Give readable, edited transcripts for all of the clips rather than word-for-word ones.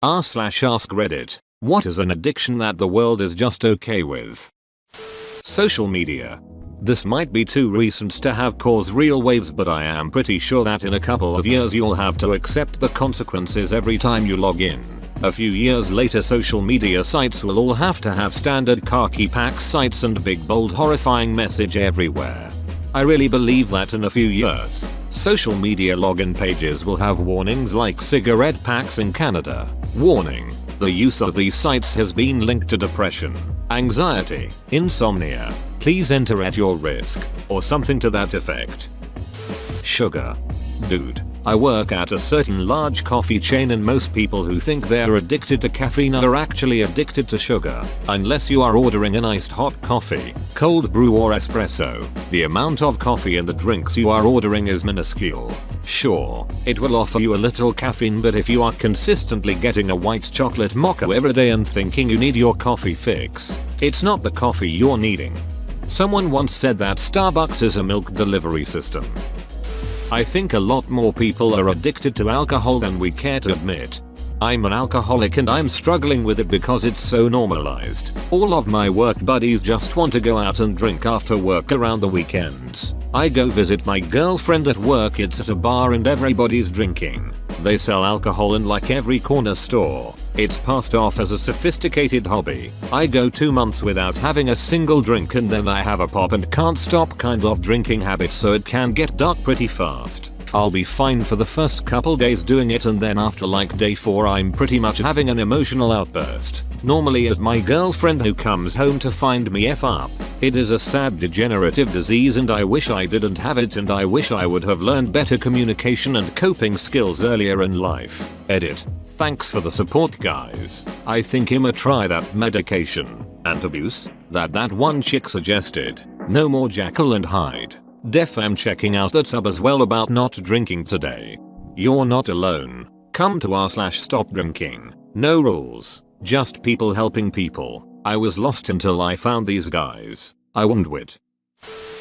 r/AskReddit. What is an addiction that the world is just okay with? Social media. This might be too recent to have caused real waves, but I am pretty sure that in a couple of years you'll have to accept the consequences every time you log in. A few years later, social media sites will all have to have standard khaki pack sites and big bold horrifying message everywhere. I really believe that in a few years, social media login pages will have warnings like cigarette packs in Canada. Warning: the use of these sites has been linked to depression, anxiety, insomnia. Please enter at your risk, or something to that effect. Sugar. Dude, I work at a certain large coffee chain and most people who think they're addicted to caffeine are actually addicted to sugar. Unless you are ordering an iced hot coffee, cold brew or espresso, the amount of coffee in the drinks you are ordering is minuscule. Sure, it will offer you a little caffeine, but if you are consistently getting a white chocolate mocha every day and thinking you need your coffee fix, it's not the coffee you're needing. Someone once said that Starbucks is a milk delivery system. I think a lot more people are addicted to alcohol than we care to admit. I'm an alcoholic and I'm struggling with it because it's so normalized. All of my work buddies just want to go out and drink after work around the weekends. I go visit my girlfriend at work, it's at a bar and everybody's drinking. They sell alcohol in like every corner store. It's passed off as a sophisticated hobby. I go 2 months without having a single drink and then I have a pop and can't stop kind of drinking habit, so it can get dark pretty fast. I'll be fine for the first couple days doing it, and then after like day 4 I'm pretty much having an emotional outburst. Normally it's my girlfriend who comes home to find me F up. It is a sad degenerative disease and I wish I didn't have it, and I wish I would have learned better communication and coping skills earlier in life. Edit. Thanks for the support, guys. I think I'ma try that medication and abuse that one chick suggested. No more Jekyll and Hyde. Def am checking out that sub as well about not drinking today. You're not alone. Come to r/stop drinking. No rules. Just people helping people. I was lost until I found these guys. I won't wit.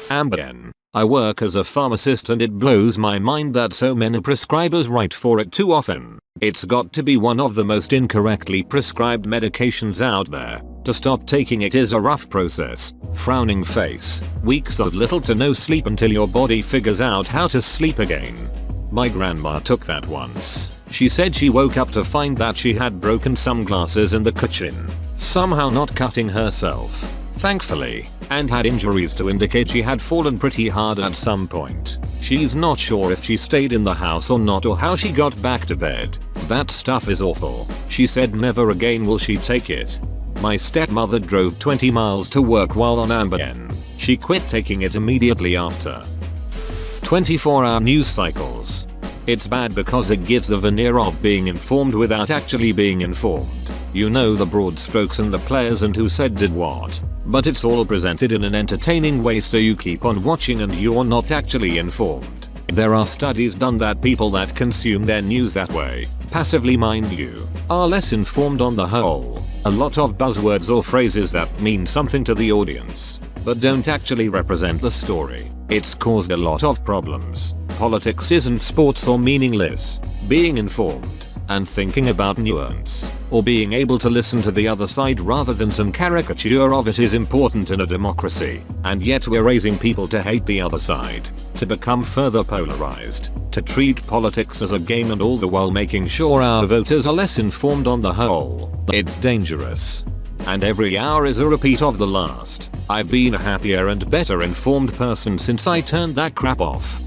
Ambien. I work as a pharmacist and it blows my mind that so many prescribers write for it too often. It's got to be one of the most incorrectly prescribed medications out there. To stop taking it is a rough process. Frowning face. Weeks of little to no sleep until your body figures out how to sleep again. My grandma took that once. She said she woke up to find that she had broken some glasses in the kitchen, somehow not cutting herself, thankfully, and had injuries to indicate she had fallen pretty hard at some point. She's not sure if she stayed in the house or not or how she got back to bed. That stuff is awful. She said never again will she take it. My stepmother drove 20 miles to work while on Ambien. She quit taking it immediately after. 24-hour news cycles. It's bad because it gives the veneer of being informed without actually being informed. You know the broad strokes and the players and who said did what, but it's all presented in an entertaining way, so you keep on watching and you're not actually informed. There are studies done that people that consume their news that way, passively mind you, are less informed on the whole. A lot of buzzwords or phrases that mean something to the audience, but don't actually represent the story. It's caused a lot of problems. Politics isn't sports or meaningless. Being informed and thinking about nuance, or being able to listen to the other side rather than some caricature of it, is important in a democracy. And yet we're raising people to hate the other side, to become further polarized, to treat politics as a game, and all the while making sure our voters are less informed on the whole. It's dangerous. And every hour is a repeat of the last. I've been a happier and better informed person since I turned that crap off.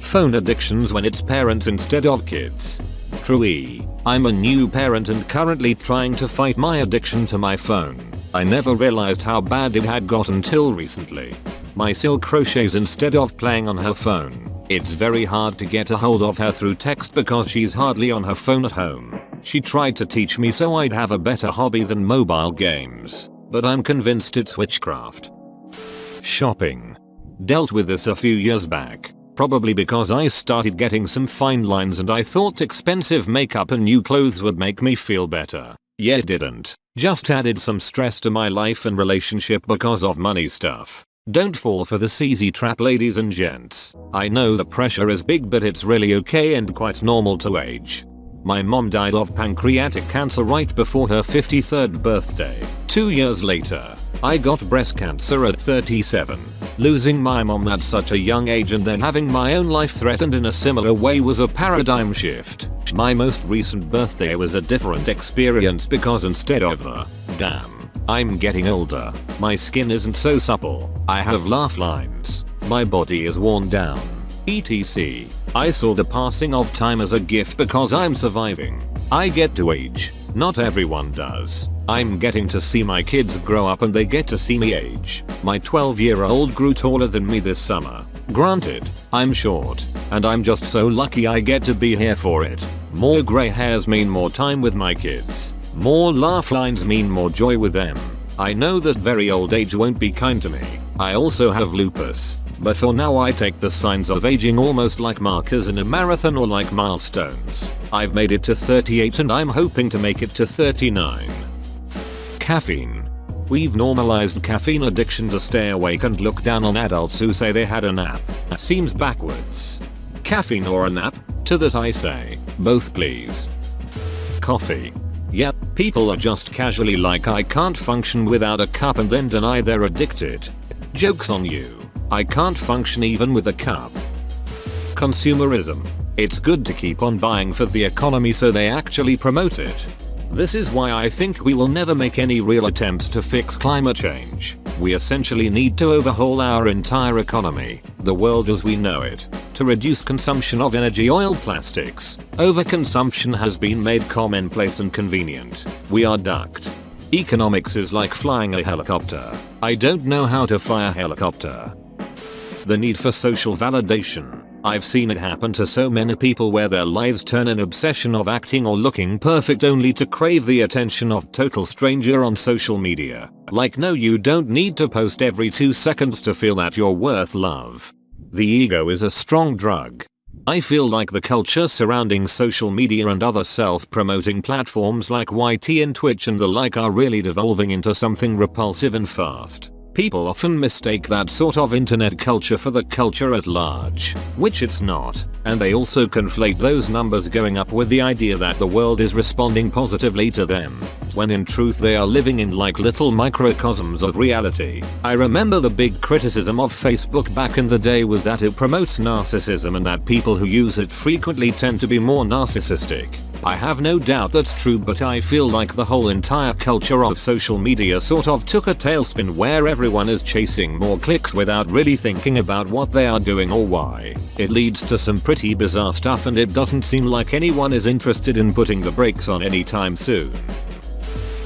Phone addictions when it's parents instead of kids. True. I'm a new parent and currently trying to fight my addiction to my phone. I never realized how bad it had got until recently. My Sil crochets instead of playing on her phone. It's very hard to get a hold of her through text because she's hardly on her phone at home. She tried to teach me so I'd have a better hobby than mobile games, but I'm convinced it's witchcraft. Shopping. Dealt with this a few years back. Probably because I started getting some fine lines and I thought expensive makeup and new clothes would make me feel better. Yeah, it didn't. Just added some stress to my life and relationship because of money stuff. Don't fall for this easy trap, ladies and gents. I know the pressure is big, but it's really okay and quite normal to age. My mom died of pancreatic cancer right before her 53rd birthday. 2 years later, I got breast cancer at 37. Losing my mom at such a young age and then having my own life threatened in a similar way was a paradigm shift. My most recent birthday was a different experience because instead of a damn, I'm getting older, my skin isn't so supple, I have laugh lines, my body is worn down, etc. I saw the passing of time as a gift because I'm surviving. I get to age. Not everyone does. I'm getting to see my kids grow up and they get to see me age. My 12-year-old grew taller than me this summer. Granted, I'm short, and I'm just so lucky I get to be here for it. More grey hairs mean more time with my kids. More laugh lines mean more joy with them. I know that very old age won't be kind to me. I also have lupus. But for now I take the signs of aging almost like markers in a marathon or like milestones. I've made it to 38 and I'm hoping to make it to 39. Caffeine. We've normalized caffeine addiction to stay awake and look down on adults who say they had a nap. Seems backwards. Caffeine or a nap? To that I say, both please. Coffee. Yep, people are just casually like I can't function without a cup and then deny they're addicted. Joke's on you. I can't function even with a cup. Consumerism. It's good to keep on buying for the economy so they actually promote it. This is why I think we will never make any real attempts to fix climate change. We essentially need to overhaul our entire economy, the world as we know it, to reduce consumption of energy, oil, plastics. Overconsumption has been made commonplace and convenient. We are ducked. Economics is like flying a helicopter. I don't know how to fly a helicopter. The need for social validation. I've seen it happen to so many people where their lives turn an obsession of acting or looking perfect only to crave the attention of total stranger on social media. Like no, you don't need to post every 2 seconds to feel that you're worth love. The ego is a strong drug. I feel like the culture surrounding social media and other self-promoting platforms like YT and Twitch and the like are really devolving into something repulsive and fast. People often mistake that sort of internet culture for the culture at large, which it's not, and they also conflate those numbers going up with the idea that the world is responding positively to them, when in truth they are living in like little microcosms of reality. I remember the big criticism of Facebook back in the day was that it promotes narcissism and that people who use it frequently tend to be more narcissistic. I have no doubt that's true, but I feel like the whole entire culture of social media sort of took a tailspin where everyone is chasing more clicks without really thinking about what they are doing or why. It leads to some pretty bizarre stuff and it doesn't seem like anyone is interested in putting the brakes on anytime soon.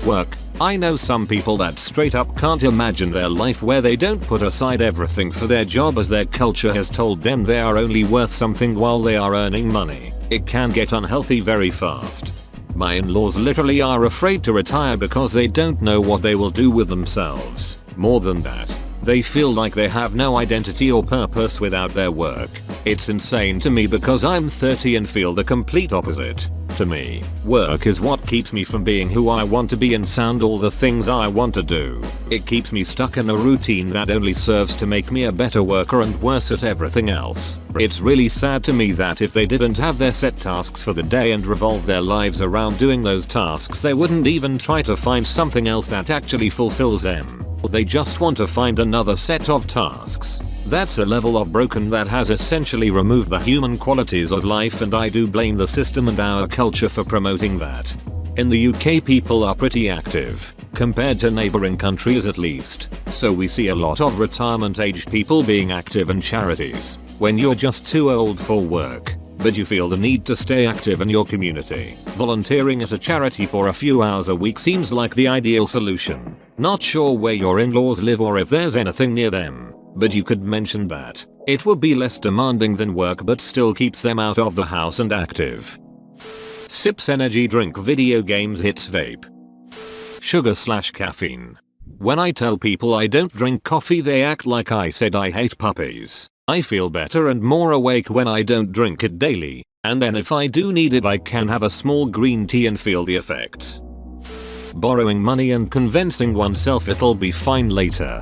Work. I know some people that straight up can't imagine their life where they don't put aside everything for their job as their culture has told them they are only worth something while they are earning money. It can get unhealthy very fast. My in-laws literally are afraid to retire because they don't know what they will do with themselves. More than that, they feel like they have no identity or purpose without their work. It's insane to me because I'm 30 and feel the complete opposite. To me, work is what keeps me from being who I want to be and sound all the things I want to do. It keeps me stuck in a routine that only serves to make me a better worker and worse at everything else. It's really sad to me that if they didn't have their set tasks for the day and revolve their lives around doing those tasks, they wouldn't even try to find something else that actually fulfills them. They just want to find another set of tasks. That's a level of broken that has essentially removed the human qualities of life, and I do blame the system and our culture for promoting that. In the UK, people are pretty active, compared to neighbouring countries at least, so we see a lot of retirement age people being active in charities, when you're just too old for work, but you feel the need to stay active in your community. Volunteering at a charity for a few hours a week seems like the ideal solution. Not sure where your in-laws live or if there's anything near them, but you could mention that. It would be less demanding than work but still keeps them out of the house and active. Sips energy drink, video games, hits vape. Sugar/caffeine. When I tell people I don't drink coffee, they act like I said I hate puppies. I feel better and more awake when I don't drink it daily, and then if I do need it I can have a small green tea and feel the effects. Borrowing money and convincing oneself it'll be fine later.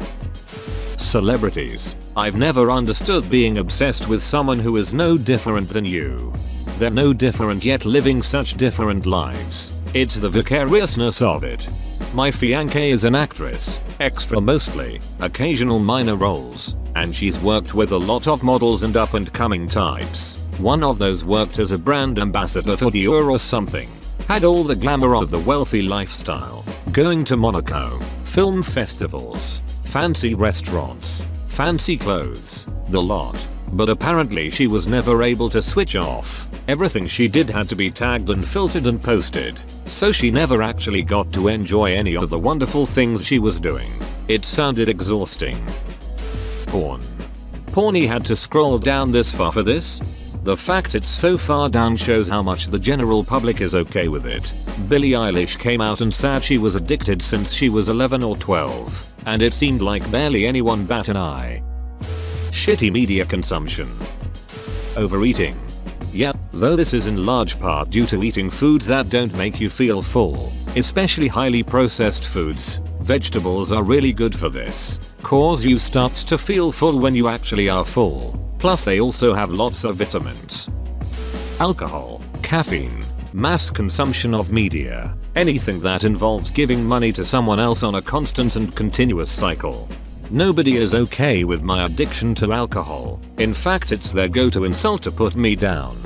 Celebrities. I've never understood being obsessed with someone who is no different than you. They're no different yet living such different lives. It's the vicariousness of it. My fiancée is an actress, extra mostly, occasional minor roles, and she's worked with a lot of models and up and coming types. One of those worked as a brand ambassador for Dior or something. Had all the glamour of the wealthy lifestyle, going to Monaco, film festivals, fancy restaurants, fancy clothes, the lot. But apparently she was never able to switch off. Everything she did had to be tagged and filtered and posted, so she never actually got to enjoy any of the wonderful things she was doing. It sounded exhausting. Porn. Porny had to scroll down this far for this? The fact it's so far down shows how much the general public is okay with it. Billie Eilish came out and said she was addicted since she was 11 or 12, and it seemed like barely anyone bat an eye. Shitty media consumption. Overeating. Yeah, though this is in large part due to eating foods that don't make you feel full, especially highly processed foods. Vegetables are really good for this, cause you start to feel full when you actually are full. Plus they also have lots of vitamins. Alcohol, caffeine, mass consumption of media, anything that involves giving money to someone else on a constant and continuous cycle. Nobody is okay with my addiction to alcohol. In fact, it's their go-to insult to put me down.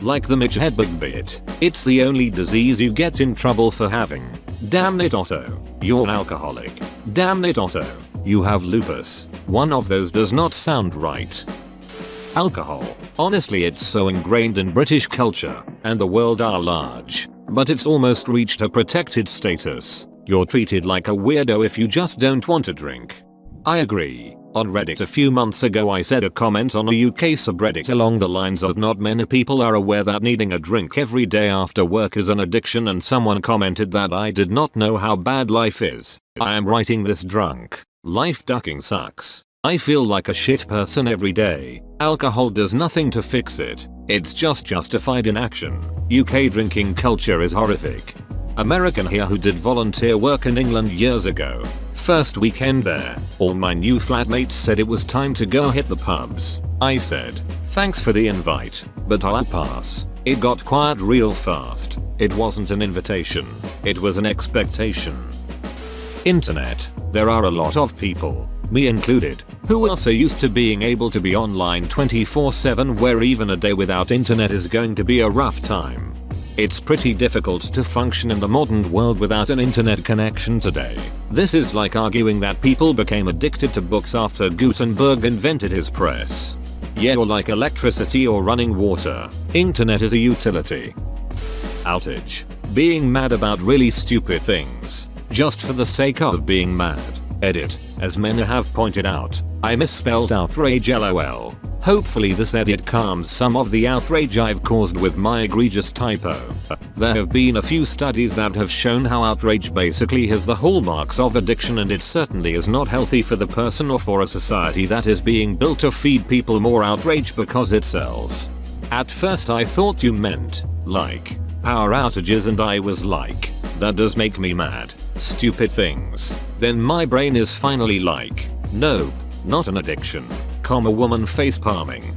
Like the Mitch Hedberg bit, it's the only disease you get in trouble for having. Damn it Otto, you're an alcoholic. Damn it Otto, you have lupus. One of those does not sound right. Alcohol. Honestly, it's so ingrained in British culture and the world at large, but it's almost reached a protected status. You're treated like a weirdo if you just don't want to drink. I agree. On Reddit a few months ago I said a comment on a UK subreddit along the lines of not many people are aware that needing a drink every day after work is an addiction, and someone commented that I did not know how bad life is. I am writing this drunk. Life ducking sucks. I feel like a shit person every day. Alcohol does nothing to fix it. It's just justified inaction. UK drinking culture is horrific. American here who did volunteer work in England years ago. First weekend there, all my new flatmates said it was time to go hit the pubs. I said, thanks for the invite, but I'll pass. It got quiet real fast. It wasn't an invitation. It was an expectation. Internet. There are a lot of people, me included, who are so used to being able to be online 24/7 where even a day without internet is going to be a rough time. It's pretty difficult to function in the modern world without an internet connection today. This is like arguing that people became addicted to books after Gutenberg invented his press. Yeah, or like electricity or running water. Internet is a utility. Outage. Being mad about really stupid things, just for the sake of being mad. Edit. As many have pointed out, I misspelled outrage lol. Hopefully this edit calms some of the outrage I've caused with my egregious typo. There have been a few studies that have shown how outrage basically has the hallmarks of addiction, and it certainly is not healthy for the person or for a society that is being built to feed people more outrage because it sells. At first I thought you meant, like, power outages, and I was like, that does make me mad. Stupid things. Then my brain is finally like, nope, not an addiction. Woman face palming.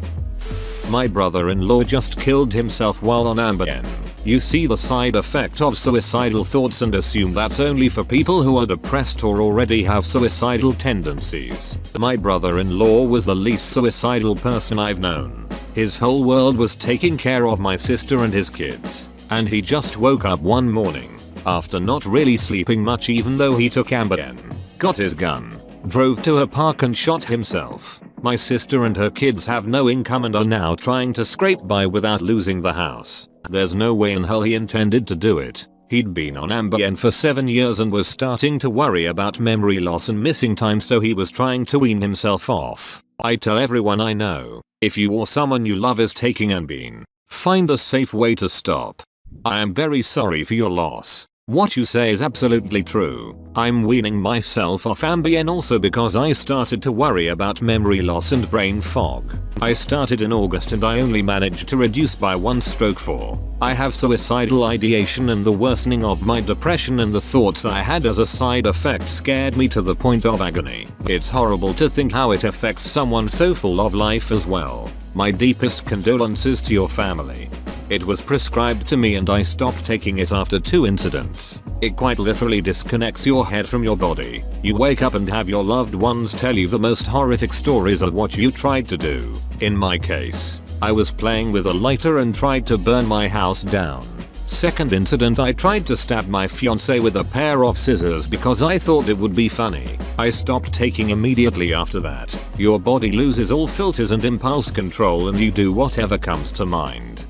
My brother-in-law just killed himself while on Ambien. You see the side effect of suicidal thoughts and assume that's only for people who are depressed or already have suicidal tendencies. My brother-in-law was the least suicidal person I've known. His whole world was taking care of my sister and his kids, and he just woke up one morning, after not really sleeping much even though he took Ambien, got his gun, drove to a park and shot himself. My sister and her kids have no income and are now trying to scrape by without losing the house. There's no way in hell he intended to do it. He'd been on Ambien for 7 years and was starting to worry about memory loss and missing time, so he was trying to wean himself off. I tell everyone I know, if you or someone you love is taking Ambien, find a safe way to stop. I am very sorry for your loss. What you say is absolutely true. I'm weaning myself off Ambien also because I started to worry about memory loss and brain fog. I started in August and I only managed to reduce by 1/4. I have suicidal ideation, and the worsening of my depression and the thoughts I had as a side effect scared me to the point of agony. It's horrible to think how it affects someone so full of life as well. My deepest condolences to your family. It was prescribed to me and I stopped taking it after 2 incidents. It quite literally disconnects your head from your body. You wake up and have your loved ones tell you the most horrific stories of what you tried to do. In my case, I was playing with a lighter and tried to burn my house down. Second incident, I tried to stab my fiance with a pair of scissors because I thought it would be funny. I stopped taking immediately after that. Your body loses all filters and impulse control and you do whatever comes to mind.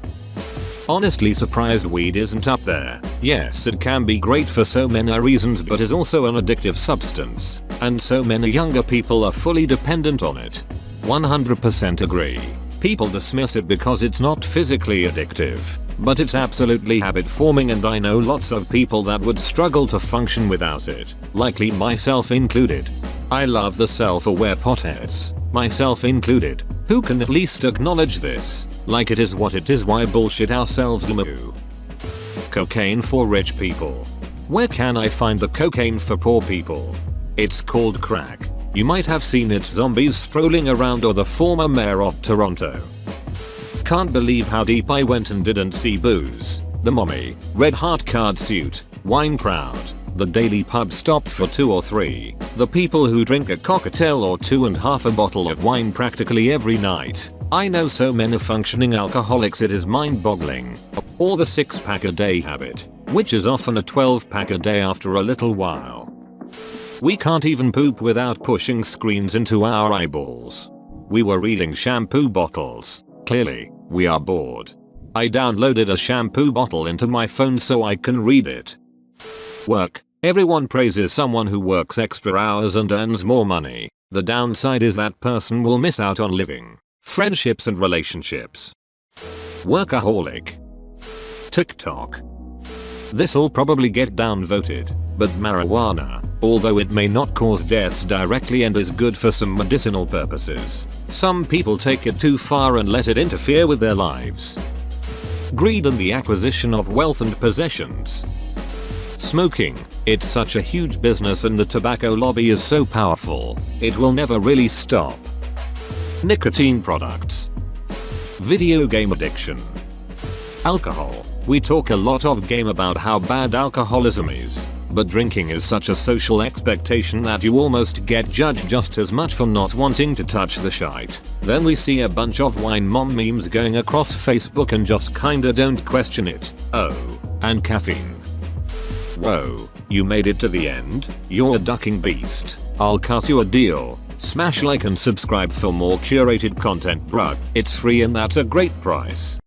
Honestly surprised weed isn't up there. Yes, it can be great for so many reasons but is also an addictive substance. And so many younger people are fully dependent on it. 100% agree. People dismiss it because it's not physically addictive. But it's absolutely habit forming and I know lots of people that would struggle to function without it. Likely myself included. I love the self-aware potheads. Myself included. Who can at least acknowledge this? Like it is what it is, why bullshit ourselves? Cocaine for rich people. Where can I find the cocaine for poor people? It's called crack. You might have seen its zombies strolling around or the former mayor of Toronto. Can't believe how deep I went and didn't see booze, the mommy, red heart card suit, wine crowd, the daily pub stop for 2 or 3, the people who drink a cocktail or 2 and half a bottle of wine practically every night. I know so many functioning alcoholics it is mind-boggling. Or the 6-pack a day habit, which is often a 12-pack a day after a little while. We can't even poop without pushing screens into our eyeballs. We were reading shampoo bottles. Clearly, we are bored. I downloaded a shampoo bottle into my phone so I can read it. Work. Everyone praises someone who works extra hours and earns more money. The downside is that person will miss out on living, friendships and relationships. Workaholic. TikTok. This'll probably get downvoted, but marijuana, although it may not cause deaths directly and is good for some medicinal purposes, some people take it too far and let it interfere with their lives. Greed and the acquisition of wealth and possessions. Smoking. It's such a huge business and the tobacco lobby is so powerful, it will never really stop. Nicotine products. Video game addiction. Alcohol. We talk a lot of game about how bad alcoholism is, but drinking is such a social expectation that you almost get judged just as much for not wanting to touch the shite. Then we see a bunch of wine mom memes going across Facebook and just kinda don't question it. Oh, and caffeine. Whoa, you made it to the end? You're a ducking beast. I'll cut you a deal. Smash like and subscribe for more curated content, bruh. It's free and that's a great price.